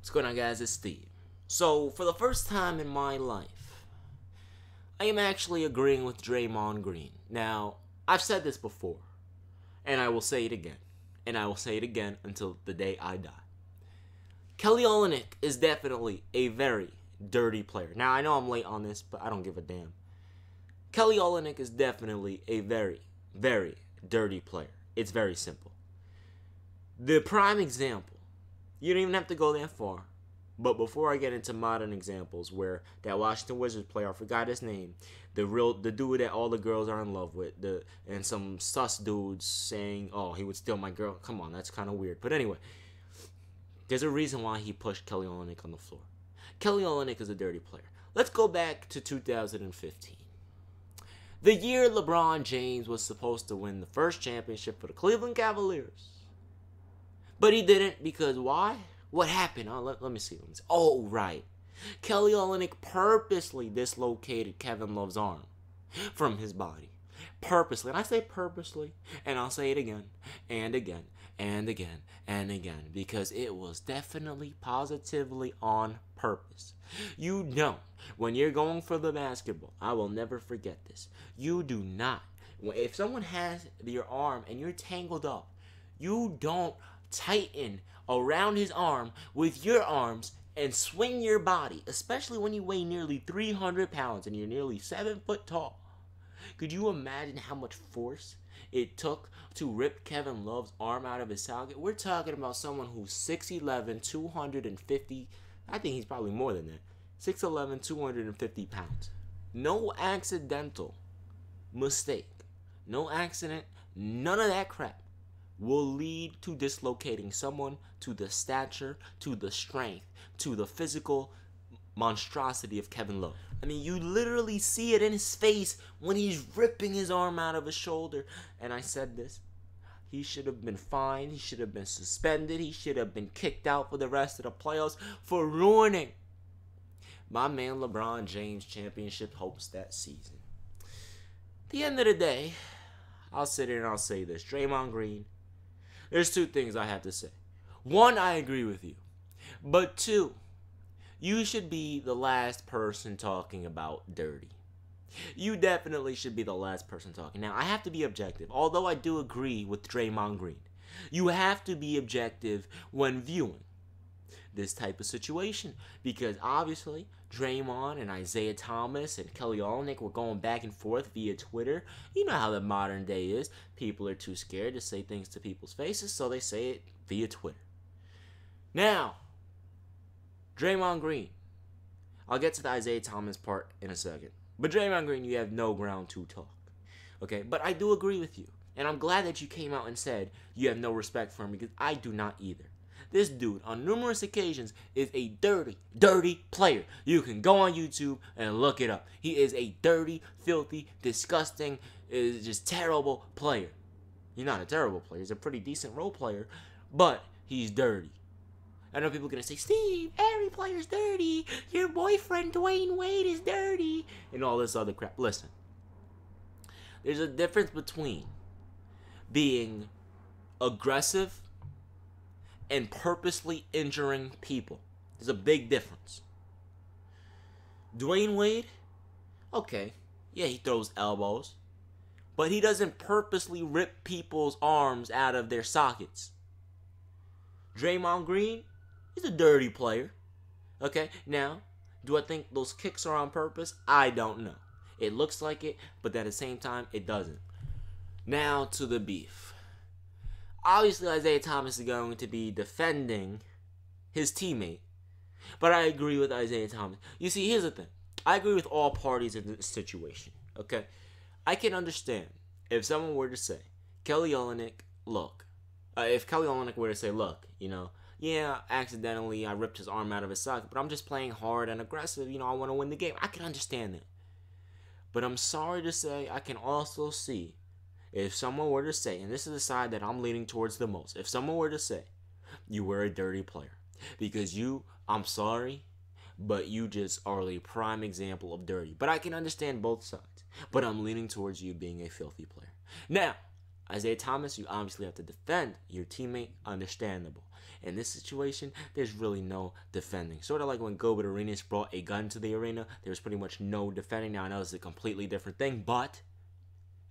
What's going on, guys? It's Steve. So, for the first time in my life, I am actually agreeing with Draymond Green. Now, I've said this before, and I will say it again, and I will say it again until the day I die. Kelly Olynyk is definitely a very dirty player. Now, I know I'm late on this, but I don't give a damn. Kelly Olynyk is definitely a very, very dirty player. It's very simple. The prime example, you don't even have to go that far. But before I get into modern examples where that Washington Wizards player, I forgot his name, the dude that all the girls are in love with, and some sus dudes saying, oh, he would steal my girl. Come on, that's kind of weird. But anyway, there's a reason why he pushed Kelly Olynyk on the floor. Kelly Olynyk is a dirty player. Let's go back to 2015. The year LeBron James was supposed to win the first championship for the Cleveland Cavaliers. But he didn't because why? What happened? Let me see. Oh, right. Kelly Olynyk purposely dislocated Kevin Love's arm from his body. Purposely. And I say purposely, and I'll say it again, and again, and again, and again, because it was definitely positively on purpose. You know, when you're going for the basketball, I will never forget this. You do not, if someone has your arm and you're tangled up, you don't tighten around his arm with your arms and swing your body, especially when you weigh nearly 300 pounds and you're nearly 7 foot tall. Could you imagine how much force it took to rip Kevin Love's arm out of his socket? We're talking about someone who's 6'11", 250, I think he's probably more than that, 6'11", 250 pounds. No accidental mistake, no accident, none of that crap will lead to dislocating someone to the stature, to the strength, to the physical monstrosity of Kevin Love. I mean, you literally see it in his face when he's ripping his arm out of his shoulder. And I said this, he should have been fined, he should have been suspended, he should have been kicked out for the rest of the playoffs for ruining my man LeBron James' championship hopes that season. At the end of the day, I'll sit here and I'll say this. Draymond Green, there's two things I have to say. One, I agree with you. But two, you should be the last person talking about dirty. You definitely should be the last person talking. Now, I have to be objective, although I do agree with Draymond Green. You have to be objective when viewing this type of situation, because obviously Draymond and Isaiah Thomas and Kelly Olynyk were going back and forth via Twitter. You know how the modern day is. People are too scared to say things to people's faces, so they say it via Twitter. Now, Draymond Green. I'll get to the Isaiah Thomas part in a second. But Draymond Green, you have no ground to talk. Okay, but I do agree with you. And I'm glad that you came out and said you have no respect for him, because I do not either. This dude, on numerous occasions, is a dirty, dirty player. You can go on YouTube and look it up. He is a dirty, filthy, disgusting, just terrible player. He's not a terrible player. He's a pretty decent role player, but he's dirty. I know people are going to say, Steve, every player's dirty. Your boyfriend, Dwyane Wade, is dirty. And all this other crap. Listen, there's a difference between being aggressive and purposely injuring people. There's a big difference. Dwyane Wade, okay, yeah, he throws elbows, but he doesn't purposely rip people's arms out of their sockets. Draymond Green, he's a dirty player. Okay, now, do I think those kicks are on purpose? I don't know. It looks like it, but at the same time, it doesn't. Now to the beef. Obviously, Isaiah Thomas is going to be defending his teammate. But I agree with Isaiah Thomas. You see, here's the thing. I agree with all parties in this situation. Okay? I can understand if someone were to say, Kelly Olynyk, look. If Kelly Olynyk were to say, look, yeah, accidentally I ripped his arm out of his socket, but I'm just playing hard and aggressive. I want to win the game. I can understand that. But I'm sorry to say, I can also see if someone were to say, and this is the side that I'm leaning towards the most, if someone were to say, you were a dirty player, because I'm sorry, but you just are a prime example of dirty. But I can understand both sides, but I'm leaning towards you being a filthy player. Now, Isaiah Thomas, you obviously have to defend your teammate. Understandable. In this situation, there's really no defending. Sort of like when Gobert Arenas brought a gun to the arena, there was pretty much no defending. Now, I know it's a completely different thing, but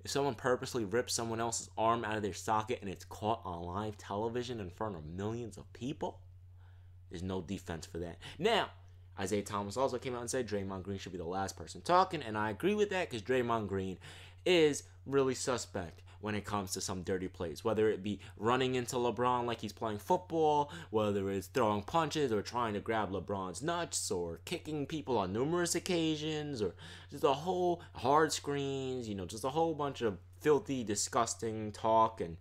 if someone purposely rips someone else's arm out of their socket and it's caught on live television in front of millions of people, there's no defense for that. Now, Isaiah Thomas also came out and said Draymond Green should be the last person talking, and I agree with that because Draymond Green is really suspect when it comes to some dirty plays, whether it be running into LeBron like he's playing football, whether it's throwing punches or trying to grab LeBron's nuts or kicking people on numerous occasions, or just a whole hard screens, just a whole bunch of filthy, disgusting talk and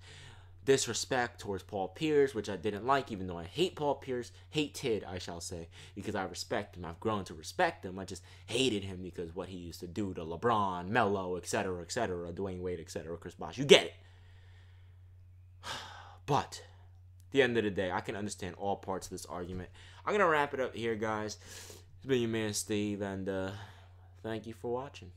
disrespect towards Paul Pierce, which I didn't like, even though I hate Paul Pierce. Hated, I shall say, because I respect him. I've grown to respect him. I just hated him because what he used to do to LeBron, Melo, etc., Dwyane Wade, etc., Chris Bosh. You get it. But at the end of the day, I can understand all parts of this argument. I'm going to wrap it up here, guys. It's been your man, Steve, and thank you for watching.